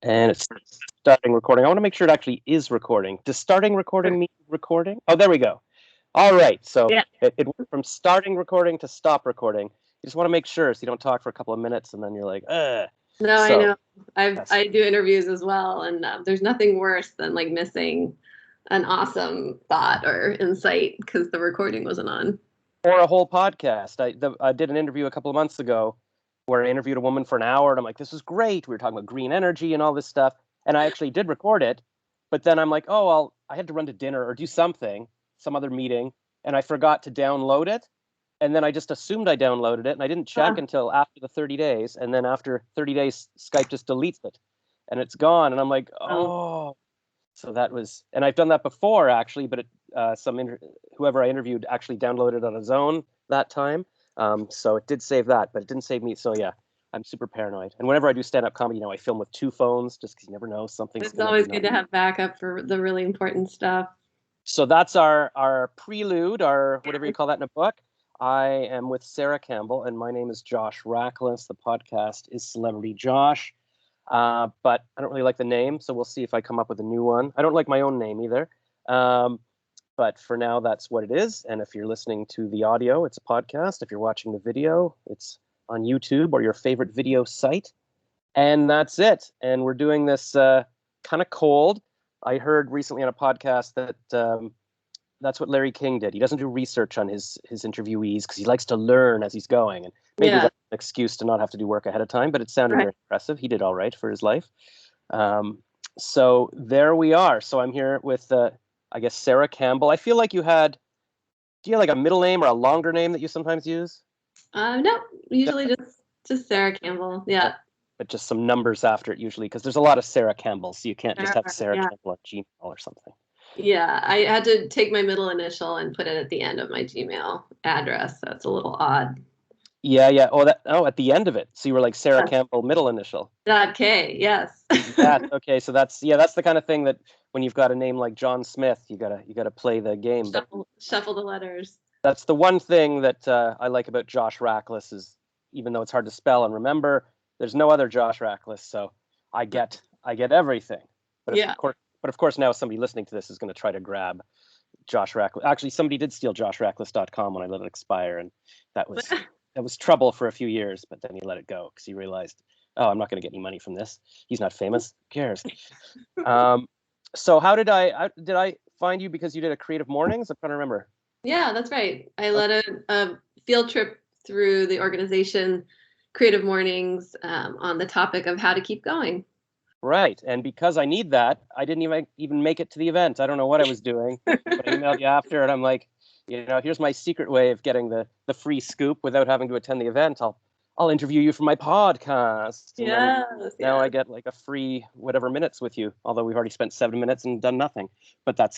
And it's starting recording. I want to make sure it actually is recording. Does starting recording mean recording? Oh, there we go. All right. So Yeah. it went from starting recording to stop recording. You just want to make sure so you don't talk for a couple of minutes and then you're like, ugh. No, So, I know. I do interviews as well, and there's nothing worse than like missing an awesome thought or insight because the recording wasn't on. Or a whole podcast. I did an interview a couple of months ago where I interviewed a woman for an hour, and I'm like, this is great. We were talking about green energy and all this stuff. And I actually did record it, but then I'm like, oh, well, I had to run to dinner or do something, some other meeting, and I forgot to download it. And then I just assumed I downloaded it, and I didn't check until after the 30 days. And then after 30 days, Skype just deletes it, and it's gone. And I'm like, oh. So that was, and I've done that before actually, but whoever I interviewed actually downloaded on his own that time. So it did save that, but it didn't save me. So yeah, I'm super paranoid. And whenever I do stand-up comedy, I film with 2 phones just because you never know something's. It's always good to have backup for the really important stuff. So that's our prelude, our whatever you call that in a book. I am with Sarah Campbell, and my name is Josh Rackless. The podcast is Celebrity Josh. But I don't really like the name, so we'll see if I come up with a new one. I don't like my own name either. But for now, that's what it is. And if you're listening to the audio, it's a podcast. If you're watching the video, it's on YouTube or your favorite video site. And that's it. And we're doing this kind of cold. I heard recently on a podcast that that's what Larry King did. He doesn't do research on his interviewees because he likes to learn as he's going. And maybe that's an excuse to not have to do work ahead of time, but it sounded very impressive. He did all right for his life. So there we are. So I'm here with, I guess, Sarah Campbell. I feel like do you have like a middle name or a longer name that you sometimes use? No, usually just Sarah Campbell. Yeah. But just some numbers after it usually, because there's a lot of Sarah Campbell, so you can't just have Sarah Campbell at Gmail or something. Yeah, I had to take my middle initial and put it at the end of my Gmail address, so it's a little odd. Yeah. Oh, at the end of it. So you were like Sarah Campbell, middle initial. .k, yes. Okay, so that's the kind of thing that when you've got a name like John Smith, you gotta play the game. Shuffle the letters. That's the one thing that I like about Josh Rackless is, even though it's hard to spell and remember, there's no other Josh Rackless, so I get everything. But of course, now somebody listening to this is going to try to grab Josh Rackless. Actually, somebody did steal joshrackless.com when I let it expire, and that was trouble for a few years. But then he let it go because he realized, oh, I'm not going to get any money from this. He's not famous. Who cares? So how did I find you? Because you did a Creative Mornings? I'm trying to remember. Yeah, that's right. I led a field trip through the organization Creative Mornings on the topic of how to keep going. Right. And because I need that, I didn't even make it to the event. I don't know what I was doing. But I emailed you after, and I'm like, here's my secret way of getting the free scoop without having to attend the event. I'll interview you for my podcast. Now I get like a free whatever minutes with you, although we've already spent 7 minutes and done nothing. But that's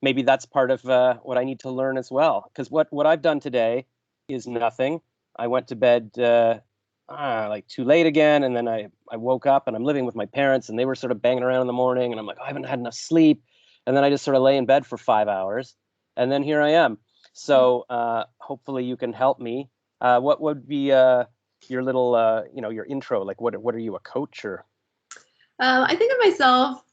maybe that's part of what I need to learn as well. Because what I've done today is nothing. I went to bed like too late again, and then I woke up and I'm living with my parents, and they were sort of banging around in the morning, and I'm like, I haven't had enough sleep, and then I just sort of lay in bed for 5 hours, and then here I am. So hopefully you can help me. What would be your little your intro? Like what are you, a coach or? I think of myself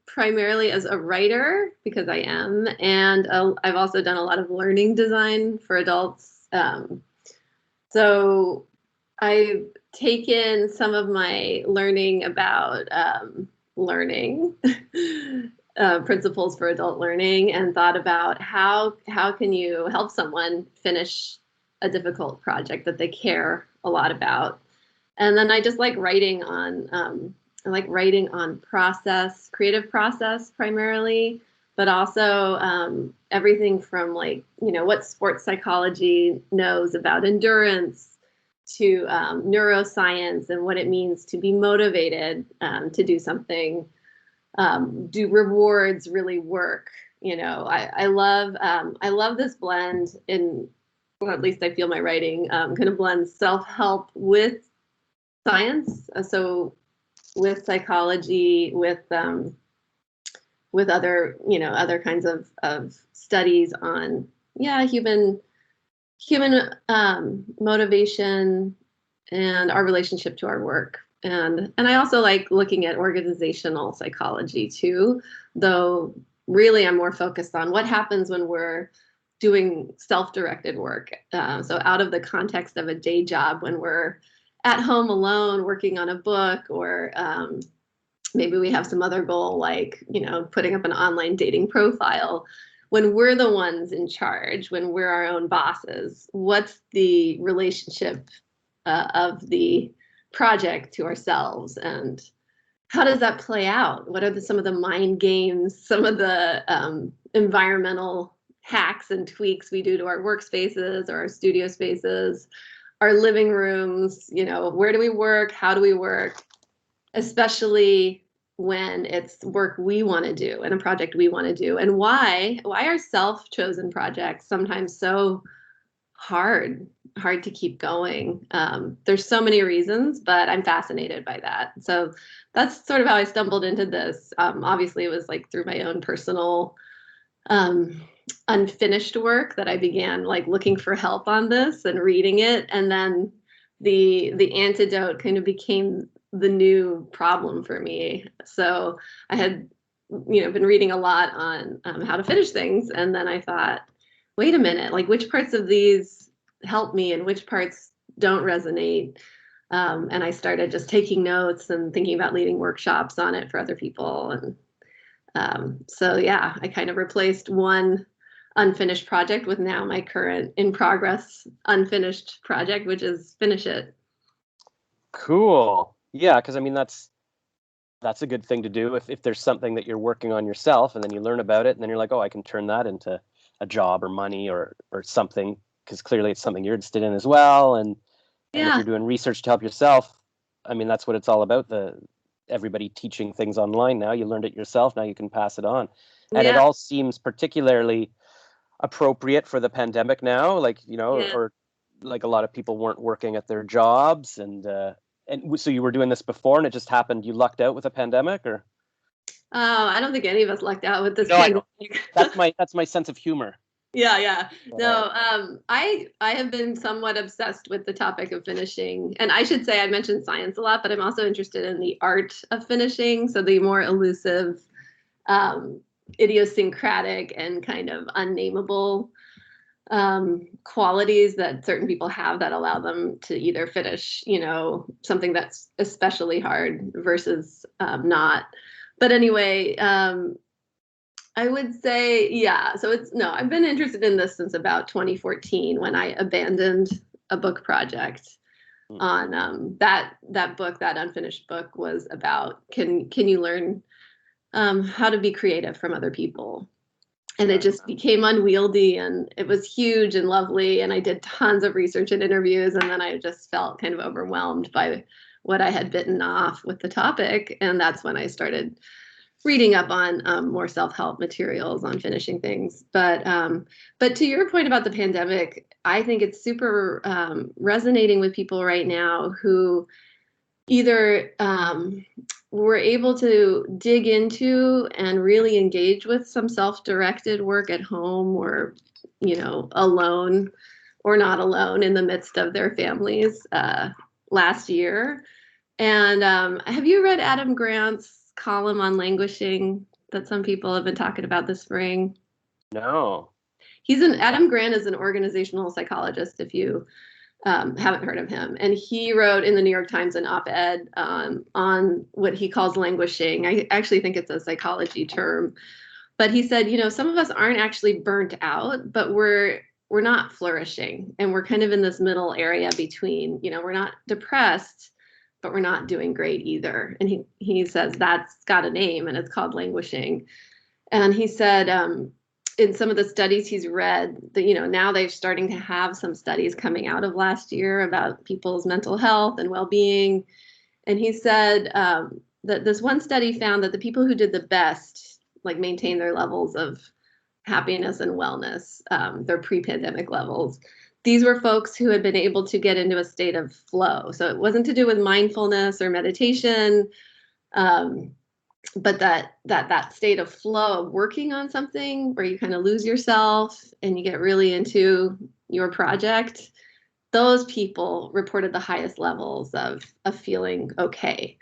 primarily as a writer, because I am, and I've also done a lot of learning design for adults. So I've taken some of my learning about learning principles for adult learning and thought about how can you help someone finish a difficult project that they care a lot about. And then I just like writing on process, creative process primarily, but also everything from what sports psychology knows about endurance to neuroscience and what it means to be motivated to do something. Do rewards really work? I love this blend well, at least I feel my writing kind of blends self-help with science. So with psychology, with other kinds of studies on human motivation and our relationship to our work. And I also like looking at organizational psychology too, though really I'm more focused on what happens when we're doing self-directed work. So out of the context of a day job, when we're at home alone working on a book, or maybe we have some other goal like, putting up an online dating profile. When we're the ones in charge, when we're our own bosses, what's the relationship of the project to ourselves, and how does that play out? What are some of the mind games, some of the environmental hacks and tweaks we do to our workspaces or our studio spaces, our living rooms? Where do we work? How do we work? Especially when it's work we want to do and a project we want to do. And why are self-chosen projects sometimes so hard to keep going? There's so many reasons, but I'm fascinated by that. So that's sort of how I stumbled into this. Obviously, it was like through my own personal unfinished work that I began like looking for help on this and reading it, and then the antidote kind of became the new problem for me. So I had been reading a lot on how to finish things, and then I thought, wait a minute, like which parts of these help me and which parts don't resonate. And I started just taking notes and thinking about leading workshops on it for other people. And so, yeah, I kind of replaced one unfinished project with now my current in progress unfinished project, which is finish it. Cool. Yeah, because I mean that's a good thing to do if there's something that you're working on yourself and then you learn about it and then you're like, oh, I can turn that into a job or money or something, because clearly it's something you're interested in as well. And if you're doing research to help yourself, I mean, that's what it's all about. Everybody teaching things online now. You learned it yourself. Now you can pass it on. And it all seems particularly appropriate for the pandemic now, like, or like a lot of people weren't working at their jobs. And so you were doing this before and it just happened, you lucked out with a pandemic, or? Oh, I don't think any of us lucked out with this No, pandemic. That's my sense of humor. Yeah. No, I have been somewhat obsessed with the topic of finishing. And I should say I mentioned science a lot, but I'm also interested in the art of finishing. So the more elusive, idiosyncratic and kind of unnameable qualities that certain people have that allow them to either finish, something that's especially hard versus not. But anyway, I would say, yeah. So I've been interested in this since about 2014 when I abandoned a book project on that book. That unfinished book was about can you learn how to be creative from other people. And it just became unwieldy, and it was huge and lovely. And I did tons of research and interviews, and then I just felt kind of overwhelmed by what I had bitten off with the topic. And that's when I started reading up on more self-help materials on finishing things. But to your point about the pandemic, I think it's super resonating with people right now who either were able to dig into and really engage with some self-directed work at home, or alone or not alone in the midst of their families last year. And have you read Adam Grant's column on languishing that some people have been talking about this spring? No. Adam Grant is an organizational psychologist, if you haven't heard of him. And he wrote in the New York Times an op-ed on what he calls languishing. I actually think it's a psychology term. But he said, some of us aren't actually burnt out, but we're not flourishing. And we're kind of in this middle area between, we're not depressed, but we're not doing great either. And he says that's got a name, and it's called languishing. And he said in some of the studies he's read that, now they're starting to have some studies coming out of last year about people's mental health and well-being. And he said that this one study found that the people who did the best, like maintain their levels of happiness and wellness, their pre-pandemic levels, these were folks who had been able to get into a state of flow. So it wasn't to do with mindfulness or meditation, but that state of flow of working on something where you kind of lose yourself and you get really into your project. those people reported the highest levels of feeling okay.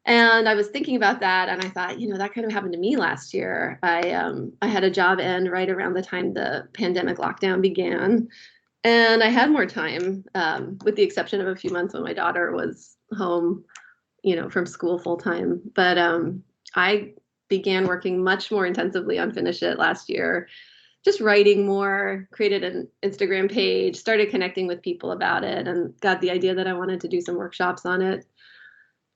And I was thinking about that, and I thought, that kind of happened to me last year. I had a job end right around the time the pandemic lockdown began, and I had more time, with the exception of a few months when my daughter was home, from school full time. But I began working much more intensively on Finish It last year, just writing more, created an Instagram page, started connecting with people about it, and got the idea that I wanted to do some workshops on it.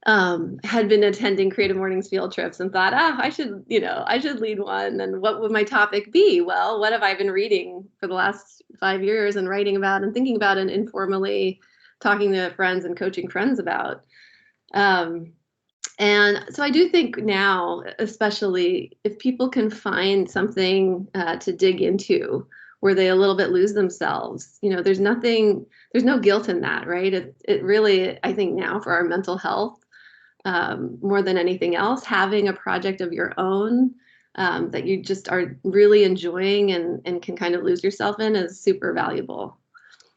Had been attending Creative Mornings field trips and thought, I should lead one. And what would my topic be? Well, what have I been reading for the last 5 years and writing about and thinking about and informally talking to friends and coaching friends about? And so I do think now, especially if people can find something to dig into where they a little bit lose themselves, there's no guilt in that, right? It really, I think now for our mental health, more than anything else, having a project of your own that you just are really enjoying and can kind of lose yourself in is super valuable.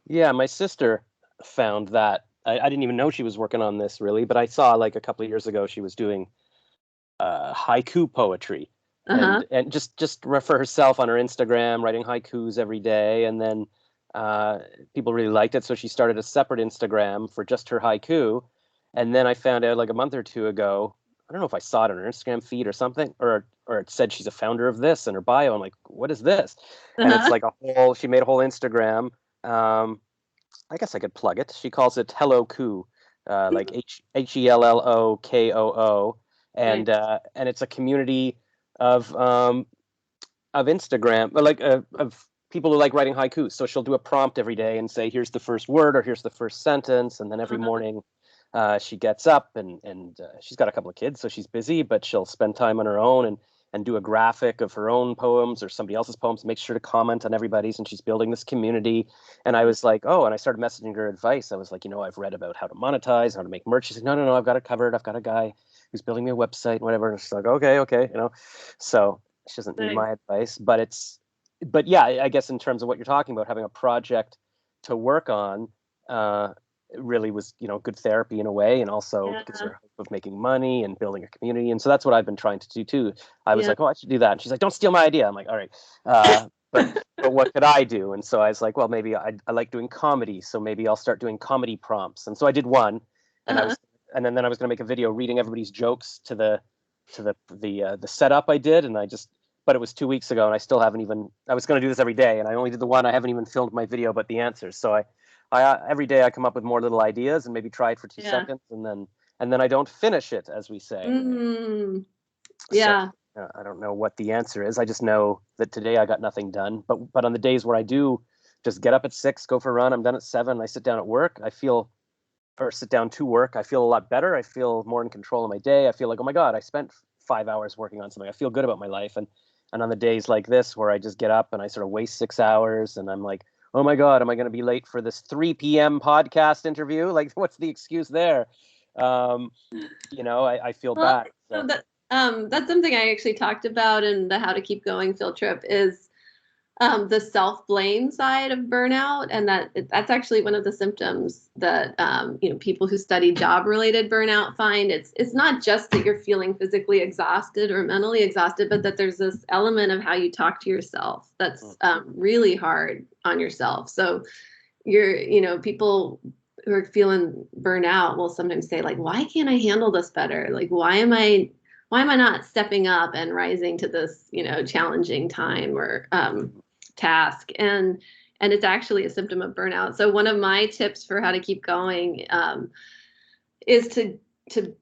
Yeah, my sister found that. I didn't even know she was working on this really, but I saw like a couple of years ago she was doing haiku poetry, Uh-huh. and just for herself on her Instagram, writing haikus every day, and then people really liked it, so she started a separate Instagram for just her haiku. And then I found out like a month or two ago, I don't know if I saw it on her Instagram feed or something, or it said she's a founder of this in her bio. I'm like, what is this? And it's Uh-huh. like she made a whole Instagram. I guess I could plug it. She calls it Hello Koo, like HELLOKOO, Nice. and it's a community of Instagram, like of people who like writing haikus. So she'll do a prompt every day and say, here's the first word or here's the first sentence, and then every Uh-huh. morning she gets up and she's got a couple of kids, so she's busy, but she'll spend time on her own and do a graphic of her own poems or somebody else's poems, make sure to comment on everybody's, and she's building this community. And I was like, oh, and I started messaging her advice. I was like, I've read about how to monetize, how to make merch. She's like, no, I've got it covered. I've got a guy who's building me a website, whatever. And she's like, okay. So she doesn't need Nice. my advice, but yeah, I guess in terms of what you're talking about, having a project to work on, it really was, good therapy in a way, and also Yeah. gives her hope of making money and building a community. And so that's what I've been trying to do too. I was Yeah. like, oh, I should do that. And she's like, don't steal my idea. I'm like, all right. But what could I do? And so I was like, well, maybe I like doing comedy, so maybe I'll start doing comedy prompts. And so I did one, and Uh-huh. then I was going to make a video reading everybody's jokes to the setup I did, but it was 2 weeks ago, and I still haven't even. I was going to do this every day, and I only did the one. I haven't even filmed my video, but the answers. So I every day I come up with more little ideas and maybe try it for two Yeah. seconds, and then I don't finish it, as we say. Mm, So yeah. I don't know what the answer is. I just know that today I got nothing done. But on the days where I do just get up at 6, go for a run, I'm done at 7, I sit down at work, or sit down to work, I feel a lot better. I feel more in control of my day. I feel like, oh my God, I spent 5 hours working on something. I feel good about my life. And on the days like this where I just get up and I sort of waste 6 hours and I'm like, oh my God, am I going to be late for this 3 p.m. podcast interview? Like, what's the excuse there? Um, I feel Well, bad. So. that's something I actually talked about in the How to Keep Going field trip is the self-blame side of burnout, and that's actually one of the symptoms that people who study job-related burnout find. It's not just that you're feeling physically exhausted or mentally exhausted, but that there's this element of how you talk to yourself that's really hard on yourself. So people who are feeling burnout will sometimes say like, why can't I handle this better? Like, why am I not stepping up and rising to this, challenging time or task? And it's actually a symptom of burnout. So one of my tips for how to keep going is to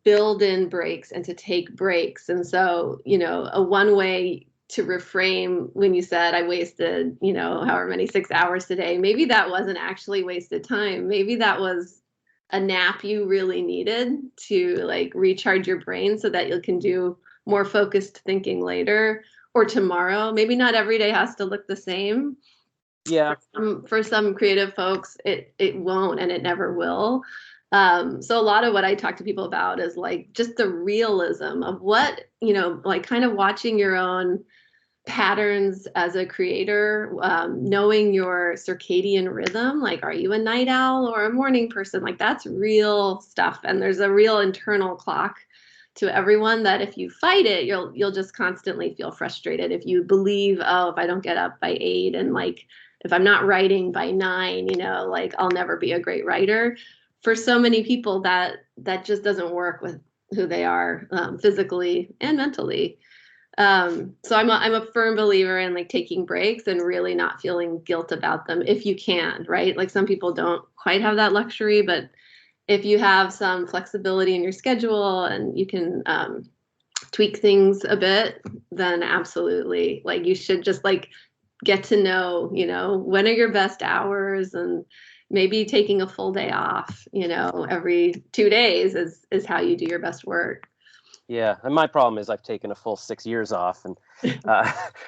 build in breaks and to take breaks. And so, a one way to reframe when you said I wasted, however many 6 hours today, maybe that wasn't actually wasted time. Maybe that was a nap you really needed to like recharge your brain so that you can do more focused thinking later or tomorrow. Maybe not every day has to look the same. Yeah. For some creative folks, it won't and it never will. So a lot of what I talk to people about is like just the realism of what, like kind of watching your own patterns as a creator, knowing your circadian rhythm, like, are you a night owl or a morning person? Like, that's real stuff. And there's a real internal clock to everyone that if you fight it, you'll just constantly feel frustrated. If you believe, oh, if I don't get up by 8 and like if I'm not writing by 9, like I'll never be a great writer. For so many people, that just doesn't work with who they are, physically and mentally. So I'm a firm believer in like taking breaks and really not feeling guilt about them if you can, right? Like some people don't quite have that luxury, but if you have some flexibility in your schedule and you can tweak things a bit, then absolutely, like you should just like get to know, when are your best hours, and maybe taking a full day off, every 2 days is how you do your best work. Yeah, and my problem is I've taken a full 6 years off, and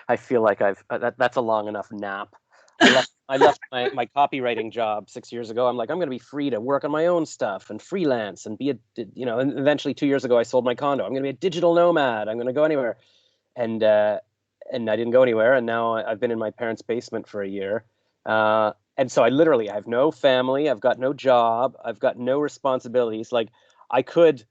I feel like that's a long enough nap. I left my copywriting job 6 years ago. I'm like, I'm going to be free to work on my own stuff and freelance and be and eventually 2 years ago I sold my condo. I'm going to be a digital nomad. I'm going to go anywhere. And I didn't go anywhere. And now I've been in my parents' basement for a year. And so I have no family. I've got no job. I've got no responsibilities. Like I could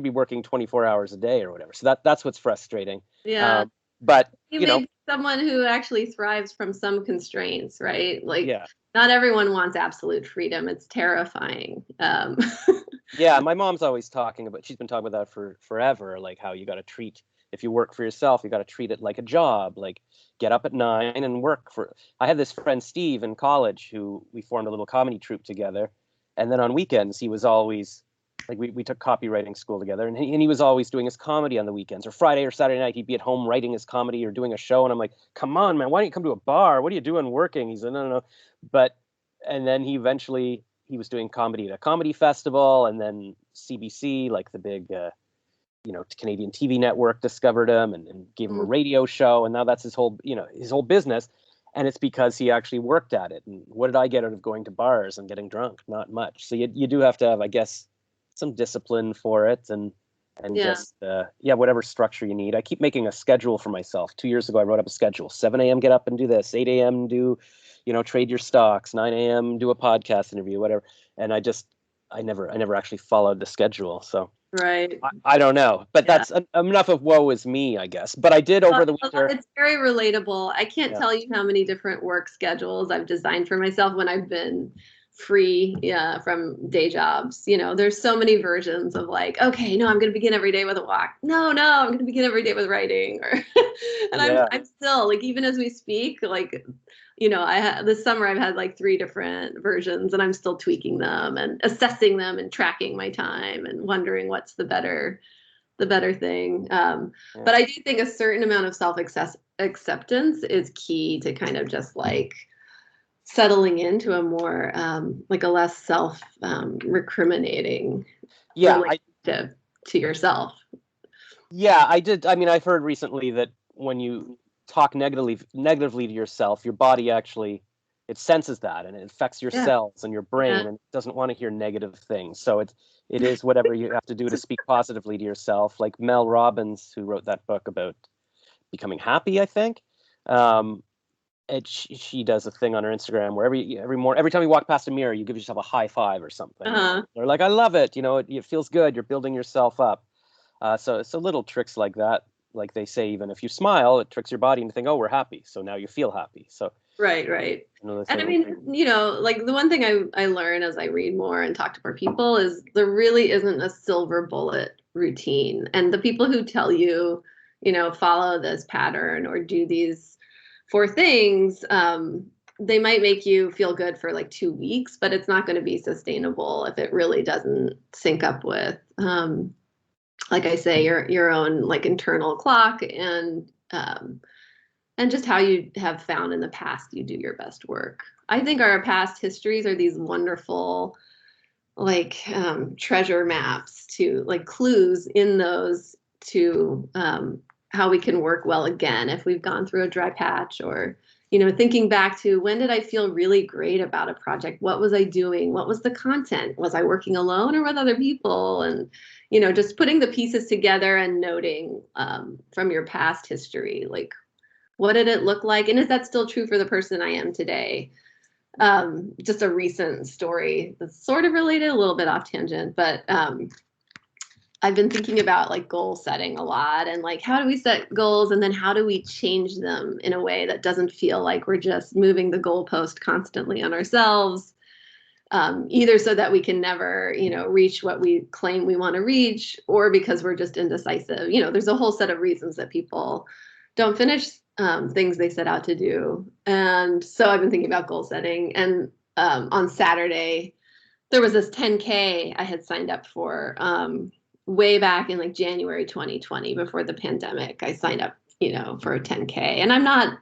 be working 24 hours a day or whatever. So that's what's frustrating. Yeah. But You may be someone who actually thrives from some constraints, right? Like, yeah. Not everyone wants absolute freedom. It's terrifying. Yeah, my mom's always she's been talking about that for forever, like how you got to if you work for yourself, you got to treat it like a job, like get up at 9 and work I had this friend, Steve, in college who we formed a little comedy troupe together. And then on weekends, he was always like, we took copywriting school together, and he was always doing his comedy on the weekends, or Friday or Saturday night, he'd be at home writing his comedy or doing a show. And I'm like, come on, man, why don't you come to a bar? What are you doing working? He's like, no. And then he was doing comedy at a comedy festival, and then CBC, like the big, Canadian TV network, discovered him and gave him a radio show. And now that's his whole business. And it's because he actually worked at it. And what did I get out of going to bars and getting drunk? Not much. So you do have to have, I guess, some discipline for it, and just whatever structure you need. I keep making a schedule for myself. 2 years ago, I wrote up a schedule: 7 a.m. get up and do this, 8 a.m. do, trade your stocks, 9 a.m. do a podcast interview, whatever. And I never actually followed the schedule. So right. I don't know, but that's enough of woe is me, I guess. But I did over the winter. It's very relatable. I can't tell you how many different work schedules I've designed for myself when I've been free from day jobs. There's so many versions of like, okay, no, I'm going to begin every day with a walk. No, I'm going to begin every day with writing. And I'm still like, even as we speak, like, this summer I've had like 3 different versions, and I'm still tweaking them and assessing them and tracking my time and wondering what's the better thing. But I do think a certain amount of self-acceptance is key to kind of just like settling into a more like a less self recriminating relationship to yourself. Yeah, I did. I mean, I've heard recently that when you talk negatively to yourself, your body actually, it senses that, and it affects your cells and your brain, and it doesn't want to hear negative things. So it is whatever you have to do to speak positively to yourself. Like Mel Robbins, who wrote that book about becoming happy, I think. She does a thing on her Instagram where every time you walk past a mirror, you give yourself a high five or something. They're like, I love it. It feels good. You're building yourself up. So little tricks like that. Like they say, even if you smile, it tricks your body into thinking, oh, we're happy. So now you feel happy. So right. And I mean, like the one thing I learn as I read more and talk to more people is there really isn't a silver bullet routine. And the people who tell you, follow this pattern or do these 4 things, they might make you feel good for like 2 weeks, but it's not going to be sustainable if it really doesn't sync up with, like I say, your own like internal clock and just how you have found in the past you do your best work. I think our past histories are these wonderful like treasure maps to like clues in those to how we can work well again if we've gone through a dry patch, or thinking back to when did I feel really great about a project? What was I doing? What was the content? Was I working alone or with other people? And just putting the pieces together and noting from your past history, like What did it look like? And is that still true for the person I am today? Just a recent story that's sort of related, a little bit off tangent, but I've been thinking about like goal setting a lot and like how do we set goals and then how do we change them in a way that doesn't feel like we're just moving the goalpost constantly on ourselves, either so that we can never, reach what we claim we want to reach, or because we're just indecisive. There's a whole set of reasons that people don't finish things they set out to do. And so I've been thinking about goal setting. And on Saturday, there was this 10K I had signed up for way back in like January 2020 before the pandemic. I signed up, for a 10K. And I'm not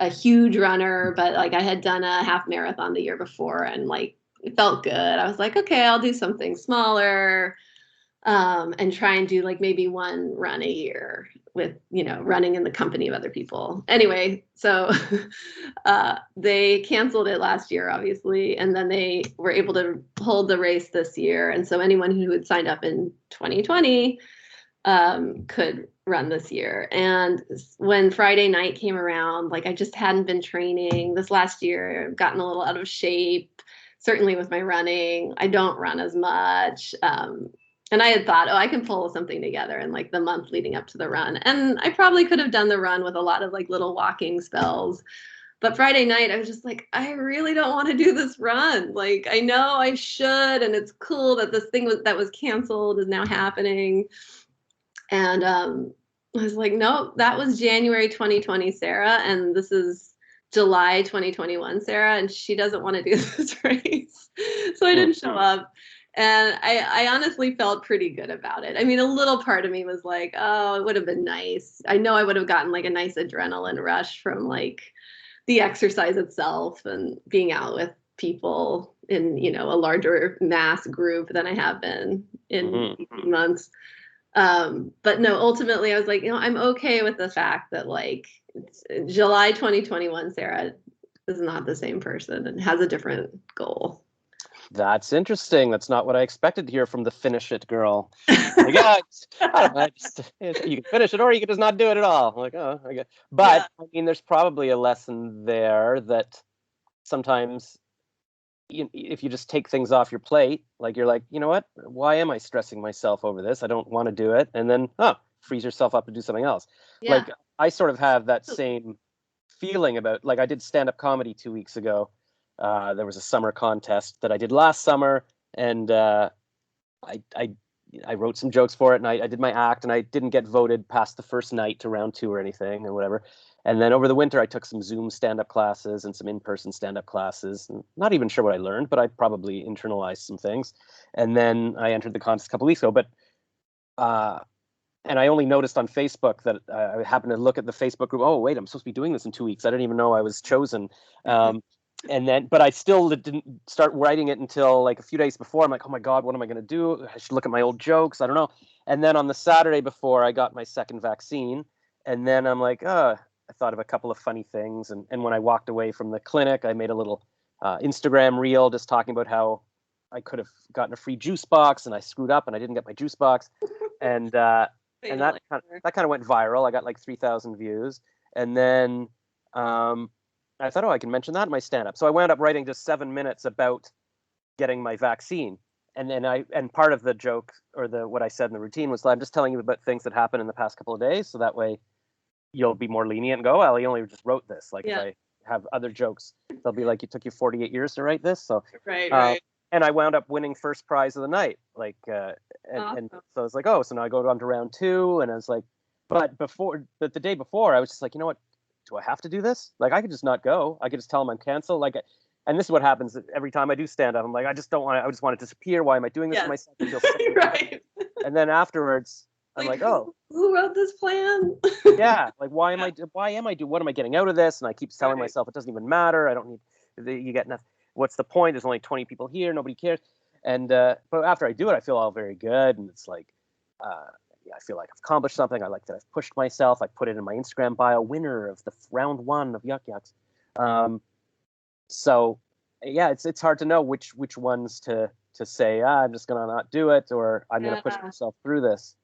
a huge runner, but like I had done a half marathon the year before and like it felt good. I was like, okay, I'll do something smaller and try and do like maybe one run a year with, running in the company of other people. Anyway, so they canceled it last year, obviously, and then they were able to hold the race this year. And so anyone who had signed up in 2020 could run this year. And when Friday night came around, like I just hadn't been training this last year. I've gotten a little out of shape, certainly with my running. I don't run as much. And I had thought, oh, I can pull something together in like the month leading up to the run. And I probably could have done the run with a lot of like little walking spells. But Friday night, I was just like, I really don't want to do this run. Like, I know I should. And it's cool that this thing that was canceled is now happening. And I was like, nope, that was January 2020, Sarah. And this is July 2021, Sarah. And she doesn't want to do this race. So I didn't show up. And I honestly felt pretty good about it. I mean, a little part of me was like, oh, it would have been nice. I know I would have gotten like a nice adrenaline rush from like the exercise itself and being out with people in, a larger mass group than I have been in 18 months. But no, ultimately I was like, I'm okay with the fact that like July 2021, Sarah is not the same person and has a different goal. That's interesting. That's not what I expected to hear from the finish it girl. Like, yeah, I don't know, you can finish it or you can just not do it at all. I'm like, oh, I guess. But yeah. I mean, there's probably a lesson there that sometimes if you just take things off your plate, like you're like, you know what? Why am I stressing myself over this? I don't want to do it. And then, frees yourself up to do something else. Yeah. Like I sort of have that same feeling about, like I did stand-up comedy 2 weeks ago. There was a summer contest that I did last summer, and I wrote some jokes for it, and I did my act, and I didn't get voted past the first night to round 2 or anything or whatever. And then over the winter, I took some Zoom stand-up classes and some in-person stand-up classes. Not even sure what I learned, but I probably internalized some things. And then I entered the contest a couple of weeks ago. But and I only noticed on Facebook that I happened to look at the Facebook group. Oh, wait, I'm supposed to be doing this in 2 weeks. I didn't even know I was chosen. But I still didn't start writing it until like a few days before. I'm like, oh my God, what am I going to do? I should look at my old jokes. I don't know. And then on the Saturday before, I got my second vaccine. And then I'm like, I thought of a couple of funny things. And when I walked away from the clinic, I made a little Instagram reel just talking about how I could have gotten a free juice box and I screwed up and I didn't get my juice box. And that kind of went viral. I got like 3,000 views. And then I thought, I can mention that in my stand-up. So I wound up writing just 7 minutes about getting my vaccine. And then part of the joke or what I said in the routine was, I'm just telling you about things that happened in the past couple of days. So that way you'll be more lenient and go, well, you only just wrote this. Like if I have other jokes, they'll be like, it took you 48 years to write this. So right. And I wound up winning first prize of the night. Like, and so I was like, so now I go on to round 2. And I was like, but the day before I was just like, you know what? Do I have to do this? Like, I could just not go. I could just tell them I'm canceled. Like, and this is what happens every time I do stand up. I'm like, I just want to disappear. Why am I doing this to myself? I feel sick. Right. And then afterwards, I'm like, who wrote this plan? Yeah. Like, what am I getting out of this? And I keep telling myself it doesn't even matter. I don't need, you get nothing. What's the point? There's only 20 people here. Nobody cares. And, but after I do it, I feel all very good. And it's like, I feel like I've accomplished something. I like that I've pushed myself. I put it in my Instagram bio, winner of the round 1 of Yuck Yucks. So yeah, it's hard to know which ones to say, I'm just going to not do it, or I'm going to push myself through this.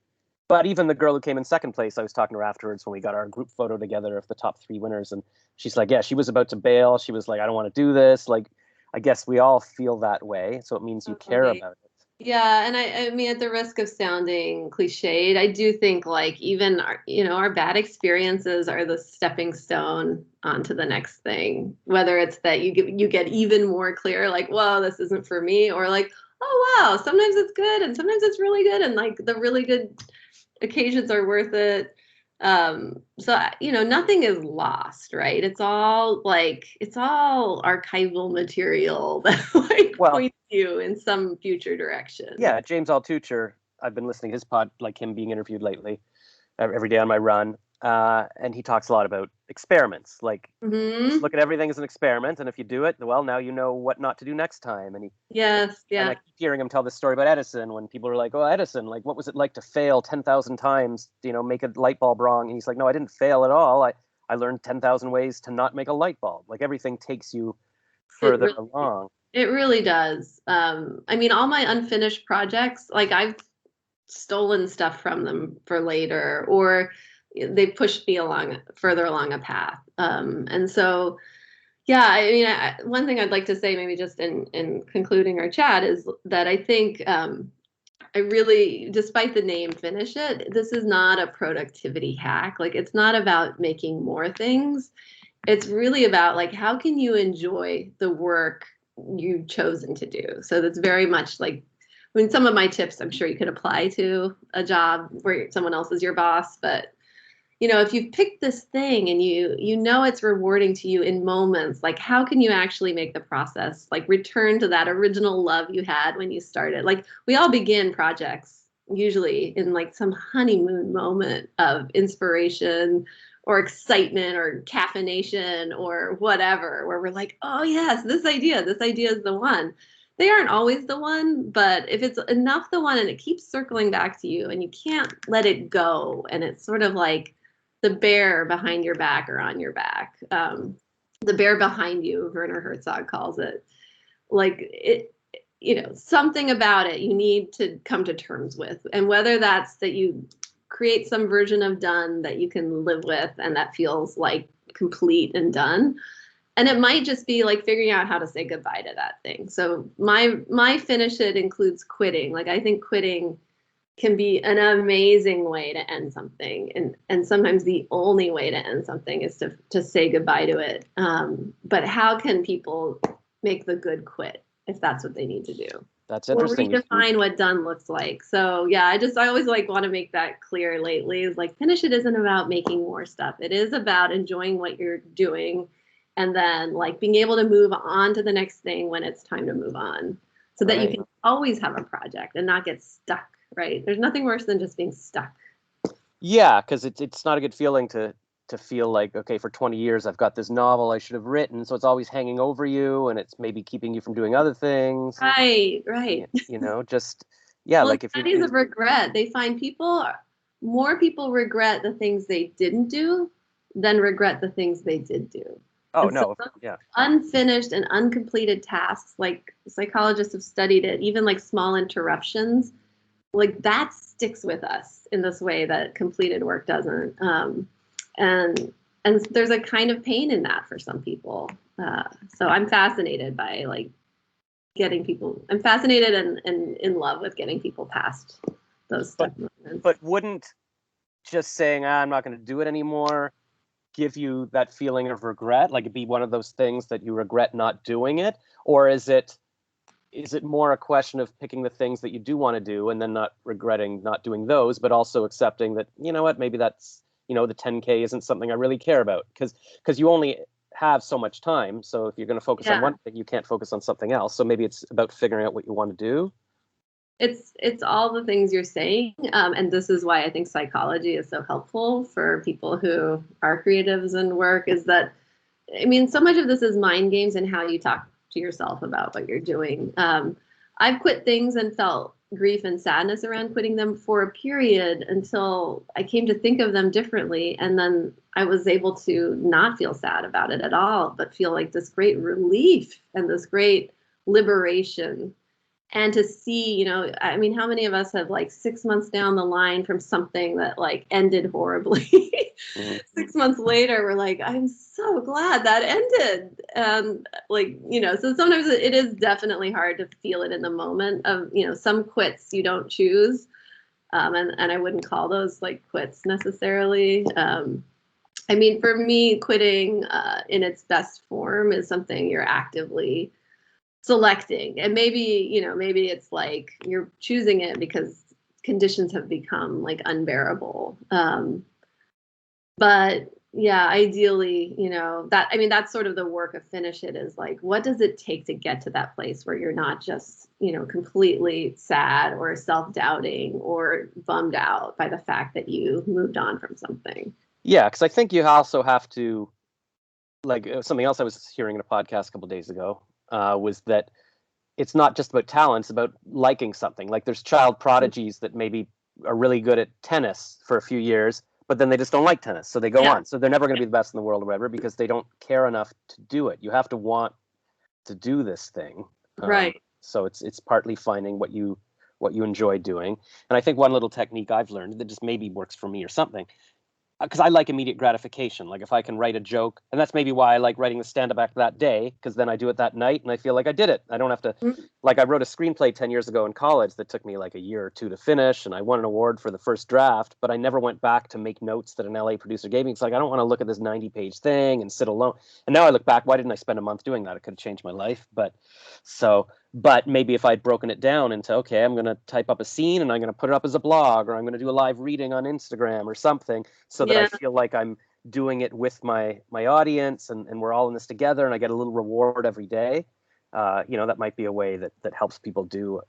But even the girl who came in second place, I was talking to her afterwards when we got our group photo together of the top 3 winners, and she's like, yeah, she was about to bail. She was like, I don't want to do this. Like, I guess we all feel that way, so it means you care Totally. about it. Yeah, and I mean, at the risk of sounding cliched, I do think like even our bad experiences are the stepping stone onto the next thing. Whether it's that you get even more clear, like, whoa, this isn't for me, or like, oh wow, sometimes it's good and sometimes it's really good, and like the really good occasions are worth it. So nothing is lost, right? It's all archival material that like Well, points you in some future direction. yeah, James Altucher, I've been listening to his pod, like him being interviewed lately, every day on my run. And he talks a lot about experiments. Like, just Hmm. look at everything as an experiment, and if you do it, well, now you know what not to do next time. Yes, And yeah. I keep hearing him tell this story about Edison when people are like, "Oh, Edison, like, what was it like to fail 10,000 times? Make a light bulb wrong?" And he's like, "No, I didn't fail at all. I learned 10,000 ways to not make a light bulb. Like everything takes you It further really along." it really does. I mean, all my unfinished projects, like I've stolen stuff from them for later, or they pushed me along further along a path. And so, yeah, I mean, one thing I'd like to say, maybe just in concluding our chat, is that I think I really, despite the name Finish It, this is not a productivity hack. Like, it's not about making more things. It's really about like, how can you enjoy the work you've chosen to do? So that's very much like, I mean, some of my tips I'm sure you could apply to a job where someone else is your boss, but if you've picked this thing and you know it's rewarding to you in moments, like how can you actually make the process like return to that original love you had when you started? Like we all begin projects usually in like some honeymoon moment of inspiration or excitement or caffeination or whatever, where we're like, oh yes, this idea is the one. They aren't always the one, but if it's enough the one and it keeps circling back to you and you can't let it go, and it's sort of like the bear behind your back or on your back. The bear behind you, Werner Herzog calls it. Like it, something about it you need to come to terms with. And whether that's that you create some version of done that you can live with and that feels like complete and done. And it might just be like figuring out how to say goodbye to that thing. So my finish it includes quitting. Like I think quitting can be an amazing way to end something, and sometimes the only way to end something is to say goodbye to it. But how can people make the good quit if that's what they need to do, That's or interesting. redefine what done looks like? So yeah, I always like want to make that clear lately, is like finish it isn't about making more stuff. It is about enjoying what you're doing and then like being able to move on to the next thing when it's time to move on, so that you Right. can always have a project and not get stuck. Right. There's nothing worse than just being stuck. Yeah, because it's not a good feeling to feel like, okay, for 20 years I've got this novel I should have written, so it's always hanging over you, and it's maybe keeping you from doing other things. Right, right. Just yeah, Well, like if you're studies of regret, they find more people regret the things they didn't do than regret the things they did do. oh And so no, those yeah, unfinished and uncompleted tasks, like psychologists have studied it, even like small interruptions, like that sticks with us in this way that completed work doesn't. And there's a kind of pain in that for some people. So I'm fascinated by like getting people. I'm fascinated and in love with getting people past those but stuck moments. but wouldn't just saying, I'm not going to do it anymore give you that feeling of regret? Like it'd be one of those things that you regret not doing it, or is it more a question of picking the things that you do want to do and then not regretting not doing those, but also accepting that, you know what, maybe that's, the 10K isn't something I really care about, because you only have so much time. So if you're going to focus on Yeah. one thing, you can't focus on something else. So maybe it's about figuring out what you want to do. It's all the things you're saying, and this is why I think psychology is so helpful for people who are creatives and work. Is that, I mean, so much of this is mind games and how you talk to yourself about what you're doing. I've quit things and felt grief and sadness around quitting them for a period until I came to think of them differently, and then I was able to not feel sad about it at all, but feel like this great relief and this great liberation. And to see, I mean, how many of us have like 6 months down the line from something that like ended horribly? Mhm. 6 months later, we're like, I'm so glad that ended. Like, so sometimes it is definitely hard to feel it in the moment of, some quits you don't choose. And I wouldn't call those like quits necessarily. I mean, for me, quitting in its best form is something you're actively selecting. And maybe it's like you're choosing it because conditions have become like unbearable. But yeah, ideally, that's sort of the work of Finish It, is like, what does it take to get to that place where you're not just, completely sad or self-doubting or bummed out by the fact that you moved on from something. Yeah, because I think you also have to, like, something else I was hearing in a podcast a couple days ago was that it's not just about talent, it's about liking something. Like there's child prodigies that maybe are really good at tennis for a few years, but then they just don't like tennis, so they go Yeah. on. So they're never going to be the best in the world or whatever because they don't care enough to do it. You have to want to do this thing. Right. So it's partly finding what you enjoy doing. And I think one little technique I've learned that just maybe works for me or something, because I like immediate gratification. Like if I can write a joke, and that's maybe why I like writing the stand-up act that day, because then I do it that night and I feel like I did it. I don't have to, like I wrote a screenplay 10 years ago in college that took me like a year or two to finish, and I won an award for the first draft, but I never went back to make notes that an LA producer gave me. It's like, I don't want to look at this 90-page thing and sit alone. And now I look back, why didn't I spend a month doing that? It could have changed my life. But maybe if I'd broken it down into, okay, I'm going to type up a scene and I'm going to put it up as a blog, or I'm going to do a live reading on Instagram or something, so that I Yeah. feel like I'm doing it with my audience, and we're all in this together, and I get a little reward every day. That might be a way that helps people do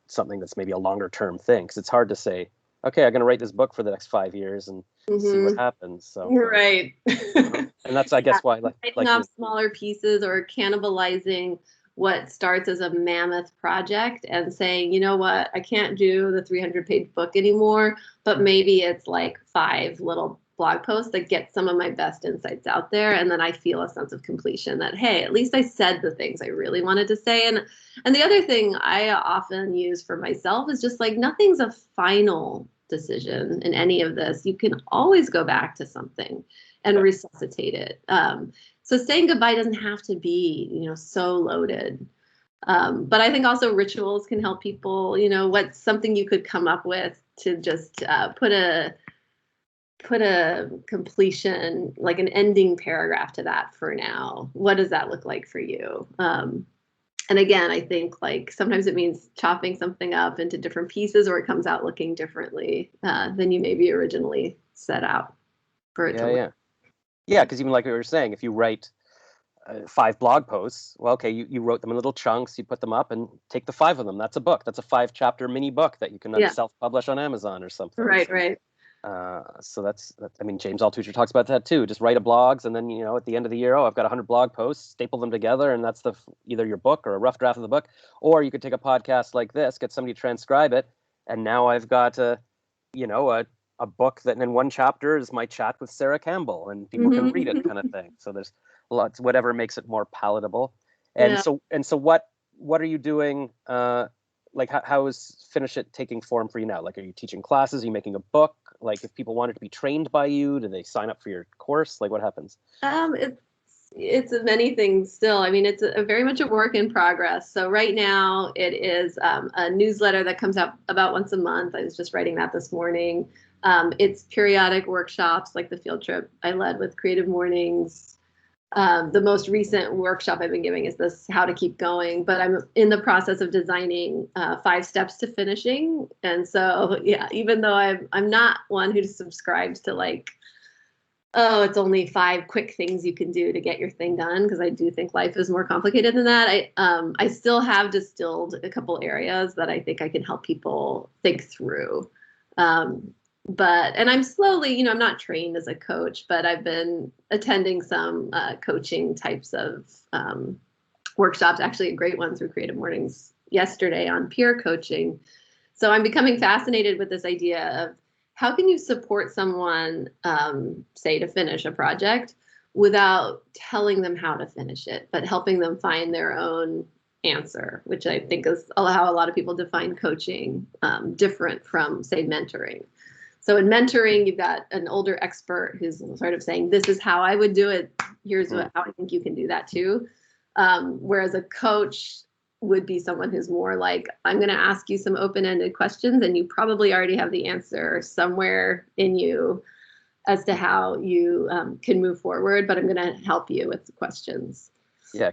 something that's maybe a longer term thing, because it's hard to say, okay, I'm going to write this book for the next 5 years and see what happens. So Right. and that's, I guess, why Biting off smaller pieces or cannibalizing what starts as a mammoth project and saying, you know what, I can't do the 300-page book anymore, but maybe it's like 5 little blog posts that get some of my best insights out there. And then I feel a sense of completion that, hey, at least I said the things I really wanted to say. And the other thing I often use for myself is just like, nothing's a final decision in any of this. You can always go back to something and resuscitate it. So saying goodbye doesn't have to be, so loaded. But I think also rituals can help people. What's something you could come up with to just put a completion, like an ending paragraph to that for now? What does that look like for you? And again, I think like sometimes it means chopping something up into different pieces, or it comes out looking differently than you maybe originally set out for it to look. Yeah, because even like we were saying, if you write 5 blog posts, well, okay, you wrote them in little chunks, you put them up, and take the 5 of them. That's a book. That's a 5-chapter mini book that you can self-publish on Amazon or something. Right. So that's I mean, James Altucher talks about that too. Just write a blogs, and then at the end of the year, I've got 100 blog posts, staple them together, and that's either your book or a rough draft of the book. Or you could take a podcast like this, get somebody to transcribe it, and now I've got a book that in one chapter is my chat with Sarah Campbell, and people can read it, kind of thing. So there's lots, whatever makes it more palatable. And so what are you doing? Like how is Finish It taking form for you now? Like, are you teaching classes? Are you making a book? Like, if people wanted to be trained by you, do they sign up for your course? Like, what happens? It's many things still. I mean, it's very much a work in progress. So right now it is a newsletter that comes out about once a month. I was just writing that this morning. It's periodic workshops, like the field trip I led with Creative Mornings. The most recent workshop I've been giving is this How to Keep Going, but I'm in the process of designing 5 steps to finishing. And so, yeah, even though I'm not one who subscribes to like, oh, it's only 5 quick things you can do to get your thing done, because I do think life is more complicated than that. I still have distilled a couple areas that I think I can help people think through. And I'm slowly, I'm not trained as a coach, but I've been attending some coaching types of workshops, actually a great one through Creative Mornings yesterday on peer coaching. So I'm becoming fascinated with this idea of how can you support someone, say, to finish a project without telling them how to finish it, but helping them find their own answer, which I think is how a lot of people define coaching, different from, say, mentoring. So in mentoring, you've got an older expert who's sort of saying, this is how I would do it. Here's how I think you can do that too. Whereas a coach would be someone who's more like, I'm going to ask you some open-ended questions, and you probably already have the answer somewhere in you as to how you can move forward, but I'm going to help you with the questions. Yeah,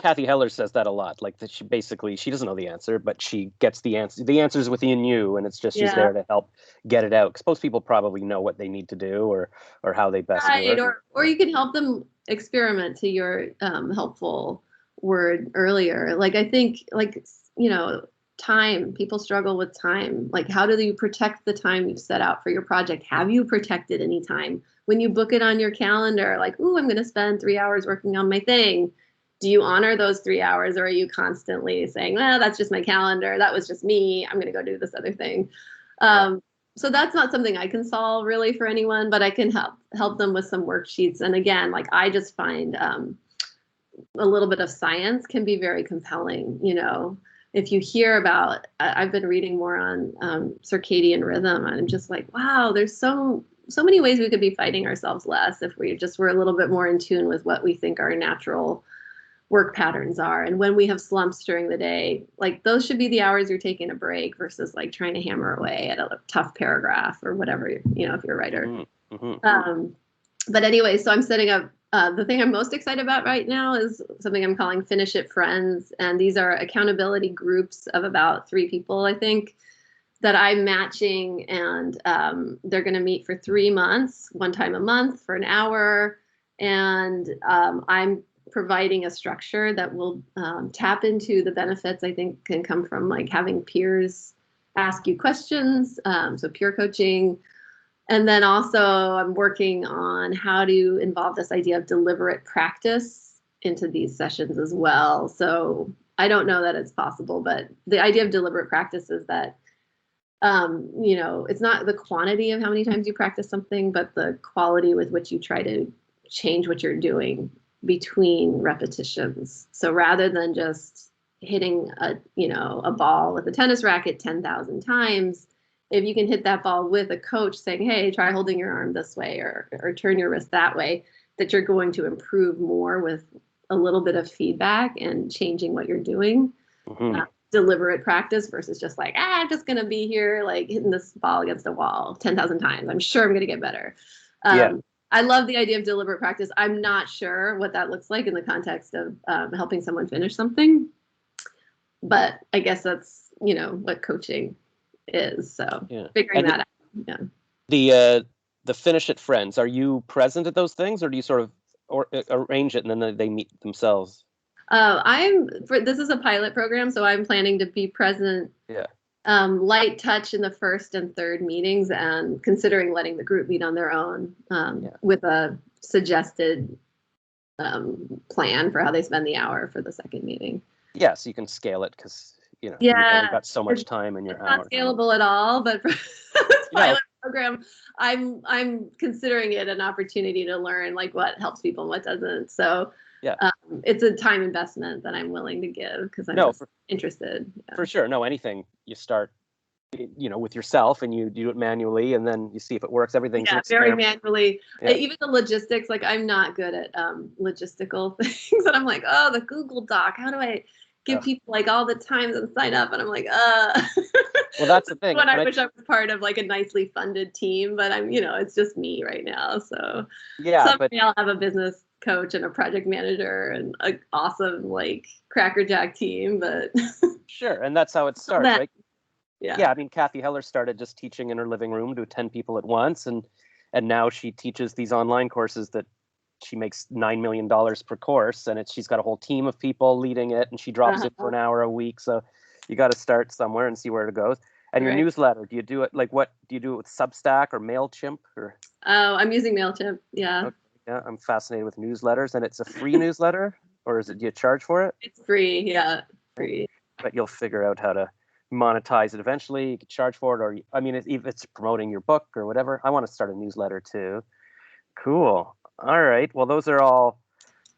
Kathy Heller says that a lot. Like that, she doesn't know the answer, but she gets the answer. The answer is within you, and it's just she's there to help get it out. Because most people probably know what they need to do or how they best do it. Or you can help them experiment, to your helpful word earlier. Like I think, like, you know, time. People struggle with time. Like, how do you protect the time you've set out for your project? Have you protected any time? When you book it on your calendar, like, ooh, I'm going to spend 3 hours working on my thing. Do you honor those 3 hours, or are you constantly saying, well, that's just my calendar. That was just me. I'm going to go do this other thing. So that's not something I can solve really for anyone, but I can help them with some worksheets. And again, like, I just find a little bit of science can be very compelling. You know, if you hear about, I've been reading more on circadian rhythm, and I'm just like, wow, there's so many ways we could be fighting ourselves less if we just were a little bit more in tune with what we think our natural work patterns are. And when we have slumps during the day, like, those should be the hours you're taking a break versus like trying to hammer away at a tough paragraph or whatever, you know, if you're a writer. But anyway, so I'm setting up, the thing I'm most excited about right now is something I'm calling Finish It Friends. And these are accountability groups of about 3 people, I think, that I'm matching, and they're going to meet for 3 months, one time a month for an hour. And I'm providing a structure that will tap into the benefits I think can come from, like, having peers ask you questions, so peer coaching. And then also I'm working on how to involve this idea of deliberate practice into these sessions as well. So I don't know that it's possible, but the idea of deliberate practice is that you know, it's not the quantity of how many times you practice something, but the quality with which you try to change what you're doing between repetitions. So rather than just hitting a ball with a tennis racket 10,000 times, if you can hit that ball with a coach saying, hey, try holding your arm this way, or turn your wrist that way, that you're going to improve more with a little bit of feedback and changing what you're doing. Deliberate practice versus just like, I'm just going to be here, like, hitting this ball against a wall 10,000 times. I'm sure I'm going to get better. I love the idea of deliberate practice. I'm not sure what that looks like in the context of helping someone finish something, but I guess that's, you know, what coaching is. So figuring that out. The Finish It Friends, are you present at those things, or do you sort of arrange it and then they meet themselves? This is a pilot program, so I'm planning to be present. Light touch in the first and third meetings, and considering letting the group meet on their own with a suggested plan for how they spend the hour for the second meeting. Yeah, so you can scale it, because you've only got so much time in your hour. Not scalable at all, but for this pilot program, I'm considering it an opportunity to learn, like, what helps people and what doesn't. So it's a time investment that I'm willing to give because I'm interested. For sure. No, anything you start, with yourself, and you do it manually, and then you see if it works. Everything's very manually. Even the logistics, like, I'm not good at logistical things, and I'm like, oh, the Google Doc. How do I give people like all the times and sign up? And I'm like, Well, that's the thing. I wish I was part of like a nicely funded team, but I'm, it's just me right now. So someday I'll have a business coach and a project manager and an awesome, like, crackerjack team. But sure, and that's how it starts, right? Yeah. I mean, Kathy Heller started just teaching in her living room to 10 people at once, and now she teaches these online courses that she makes $9 million per course, and she's got a whole team of people leading it, and she drops it for an hour a week. So you got to start somewhere and see where it goes. And your newsletter, do you do it, like, what do you do it with, Substack or MailChimp? Or? Oh, I'm using MailChimp. Yeah. Okay. Yeah, I'm fascinated with newsletters. And it's a free newsletter, or do you charge for it? It's free. Yeah, free. But you'll figure out how to monetize it eventually. You could charge for it, or I mean, if it's promoting your book or whatever. I want to start a newsletter too. Cool. All right. Well, those are all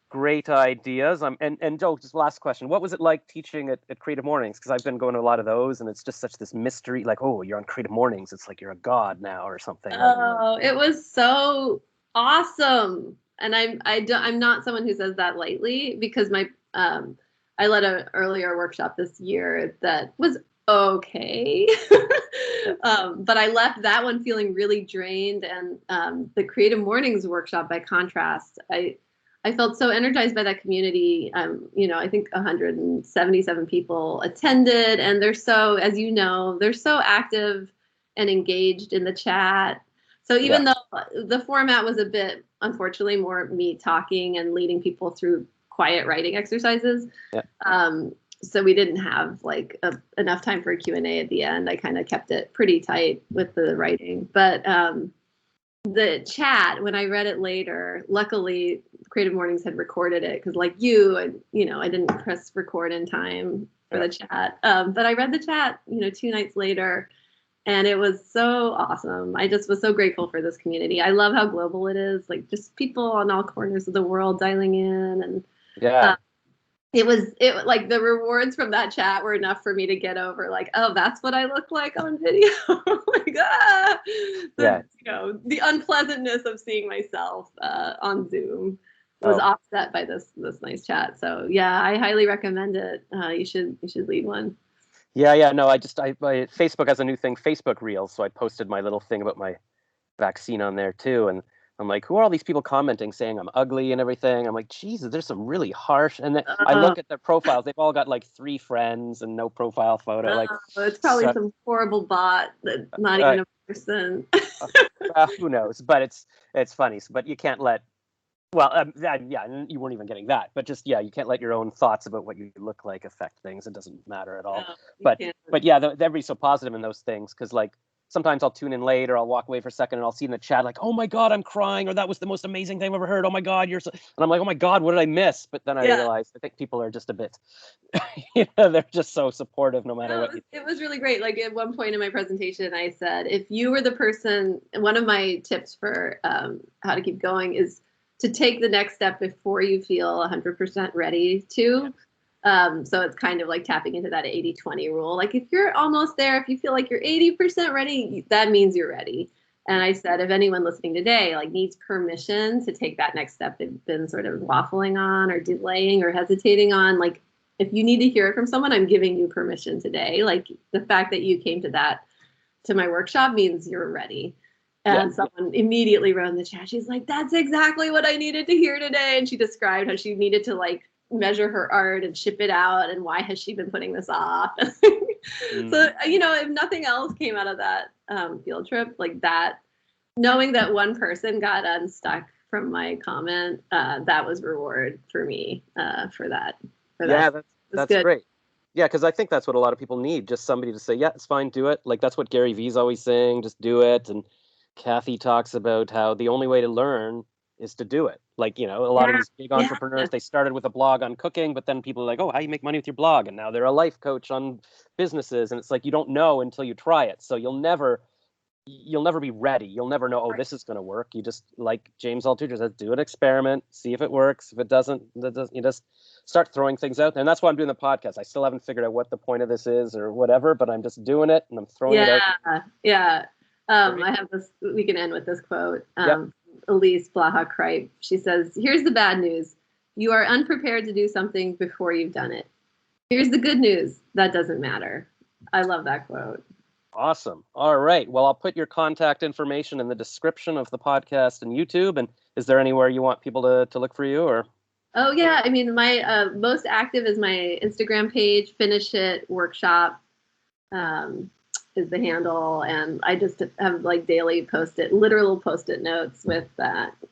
great ideas. And Joe, just last question. What was it like teaching at Creative Mornings? Because I've been going to a lot of those, and it's just such this mystery. Like, oh, you're on Creative Mornings. It's like you're a god now or something. Oh, it was so awesome. And I'm not someone who says that lightly, because I led an earlier workshop this year that was okay. But I left that one feeling really drained. And the Creative Mornings workshop, by contrast, I felt so energized by that community. I think 177 people attended, and they're so, as you know, they're so active and engaged in the chat. So even though the format was a bit, unfortunately, more me talking and leading people through quiet writing exercises, so we didn't have like enough time for a Q&A at the end. I kind of kept it pretty tight with the writing. But the chat, when I read it later, luckily Creative Mornings had recorded it, because like I didn't press record in time for the chat. But I read the chat, 2 nights later, and it was so awesome. I just was so grateful for this community. I love how global it is, like just people on all corners of the world dialing in. And it like the rewards from that chat were enough for me to get over like, oh, that's what I look like on video. The unpleasantness of seeing myself on Zoom was offset by this nice chat. So yeah, I highly recommend it. You should lead one. No, Facebook has a new thing, Facebook Reels. So I posted my little thing about my vaccine on there too. And I'm like, who are all these people commenting saying I'm ugly and everything? I'm like, Jesus, there's some really harsh. And then I look at their profiles. They've all got like 3 friends and no profile photo. It's probably some horrible bot that's not even a person. Who knows? But it's funny. But you can't let. Well, you weren't even getting that, but just you can't let your own thoughts about what you look like affect things. It doesn't matter at all. But everybody's so positive in those things, because like sometimes I'll tune in late or I'll walk away for a second and I'll see in the chat like, oh my God, I'm crying, or that was the most amazing thing I've ever heard. Oh my God, and I'm like, oh my God, what did I miss? But then I realized I think people are just a bit, they're just so supportive no matter what. It was really great. Like at one point in my presentation, I said, if you were the person, one of my tips for how to keep going is to take the next step before you feel 100% ready to. So it's kind of like tapping into that 80-20 rule. Like if you're almost there, if you feel like you're 80% ready, that means you're ready. And I said, if anyone listening today like needs permission to take that next step they've been sort of waffling on or delaying or hesitating on, like if you need to hear it from someone, I'm giving you permission today. Like the fact that you came to my workshop means you're ready. And someone immediately wrote in the chat, she's like, that's exactly what I needed to hear today. And she described how she needed to like measure her art and ship it out, and why has she been putting this off? So, if nothing else came out of that field trip, like that, knowing that one person got unstuck from my comment, that was reward for me for that. That's great. Yeah, because I think that's what a lot of people need, just somebody to say, yeah, it's fine, do it. Like that's what Gary Vee's always saying, just do it. And Kathy talks about how the only way to learn is to do it. Like, a lot of these big entrepreneurs, they started with a blog on cooking, but then people are like, oh, how do you make money with your blog? And now they're a life coach on businesses. And it's like, you don't know until you try it. So you'll never be ready. You'll never know, oh, this is going to work. You just, like James Altucher says, do an experiment, see if it works. If it doesn't, you just start throwing things out there. And that's why I'm doing the podcast. I still haven't figured out what the point of this is or whatever, but I'm just doing it and I'm throwing it out. Yeah. I have this, we can end with this quote. Elise Blaha-Kripe. She says, here's the bad news. You are unprepared to do something before you've done it. Here's the good news. That doesn't matter. I love that quote. Awesome. All right. Well, I'll put your contact information in the description of the podcast and YouTube. And is there anywhere you want people to look for you, or? Oh yeah. I mean, my most active is my Instagram page, Finish It Workshop. Is the handle, and I just have like daily literal post-it notes with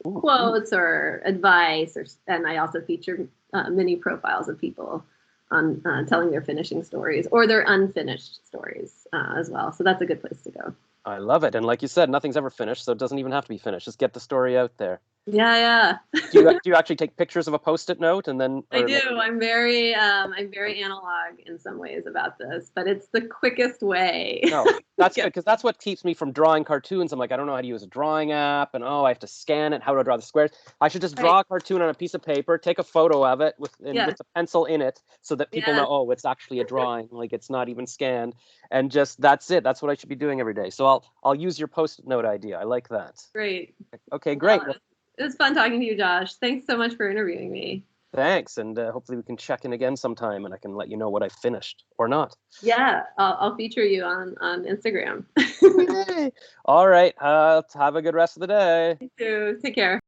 quotes or advice, and I also feature mini profiles of people on telling their finishing stories or their unfinished stories as well. So that's a good place to go. I love it. And like you said, nothing's ever finished, so it doesn't even have to be finished. Just get the story out there. Yeah, Do you actually take pictures of a Post-it note and then? I do. I'm very analog in some ways about this, but it's the quickest way. No, that's good, because that's what keeps me from drawing cartoons. I'm like, I don't know how to use a drawing app, and I have to scan it. How do I draw the squares? I should just draw a cartoon on a piece of paper, take a photo of it with the pencil in it, so that people know, oh, it's actually a drawing, like it's not even scanned, and just that's it. That's what I should be doing every day. So I'll use your Post-it note idea. I like that. Great. Okay, great. Well, it was fun talking to you, Josh. Thanks so much for interviewing me. Thanks, and hopefully we can check in again sometime, and I can let you know what I finished or not. Yeah, I'll feature you on Instagram. All right. Have a good rest of the day. You too. Take care.